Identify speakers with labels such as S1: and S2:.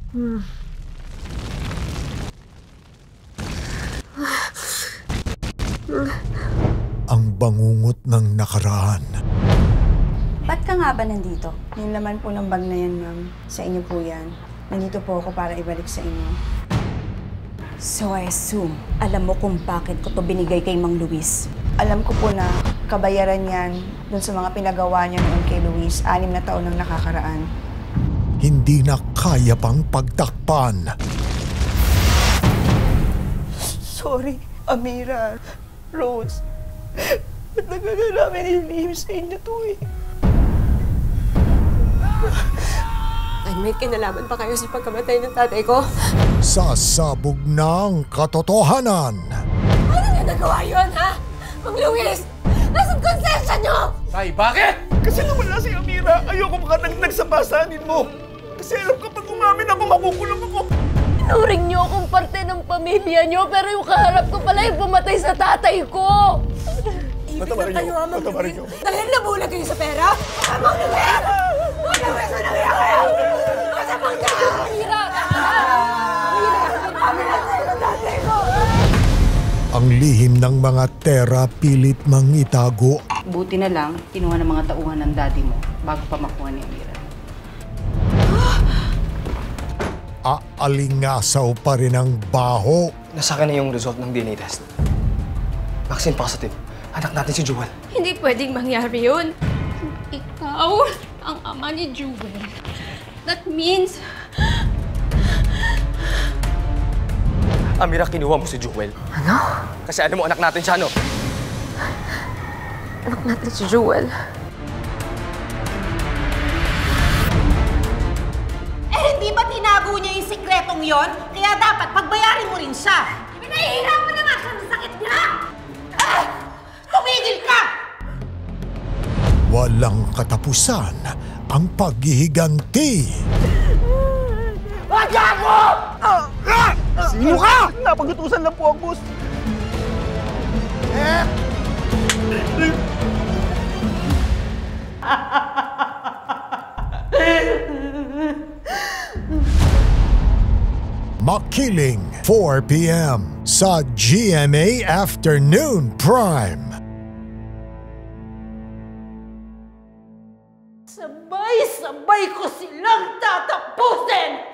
S1: Ang bangungot ng nakaraan.
S2: Ba't ka nga ba nandito? Yung laman po ng bag na yan, ma'am. Sa inyo po yan. Nandito po ako para ibalik sa inyo.
S3: So I assume, alam mo kung bakit ko to binigay kay Mang Luis.
S2: Alam ko po na kabayaran yan dun sa mga pinagawa niya noon kay Luis. 6 na taon nang nakakaraan.
S1: Hindi na kaya pang pagtakpan.
S2: Sorry, Amira, Rose. Ba't nagagawin namin ilihim sa inyo to eh?
S3: And may kinalaman pa kayo sa pagkamatay ng tatay ko?
S1: Sasabog ng katotohanan.
S3: Ano niyo nagawa yun, ha? Mang Luis! Nasaan konsensya niyo?
S4: Tay, bakit?
S5: Kasi nawala si Amira. Ayoko makadagdag sa pasanin mo. Kasi alam ko pag umamin ako, makukulong ako.
S3: Inuring niyo akong parte ng pamilya niyo, pero yung kaharap ko pala yung pumatay sa tatay ko.
S5: Patawarin niyo. Patawarin niyo.
S3: Dahil nabulag kayo sa pera? Mang Luis! Mang Luis, ano kaya kayo? Masapang ka! Mira!
S1: Ang lihim ng mga tera pilit mang itago.
S2: Buti na lang, kinuha ng mga tauhan ng daddy mo bago pa makuha ni Amira.
S1: Aalingasaw pa rin ang baho.
S4: Nasa akin na yung result ng DNA test. Vaccine positive. Anak natin si Jewel.
S6: Hindi pwedeng mangyari yun. Ikaw ang ama ni Jewel. That means...
S4: Amira, kinuha mo si Jewel.
S3: Ano?
S4: Kasi alam mo, anak natin siya, no?
S3: Anak natin si Jewel.
S7: Hindi ba tinago niya yung sikretong yon? Kaya dapat pagbayarin mo rin siya. Pinahihirapan na nga siya sa sakit niya! Tumigil ka!
S1: Walang katapusan ang paghihiganti.
S5: Gago! Sino ka? Napagutusan lang po ang boss.
S1: Makiling 4 p.m. sa GMA Afternoon Prime.
S7: Sabay-sabay ko silang tatapusin!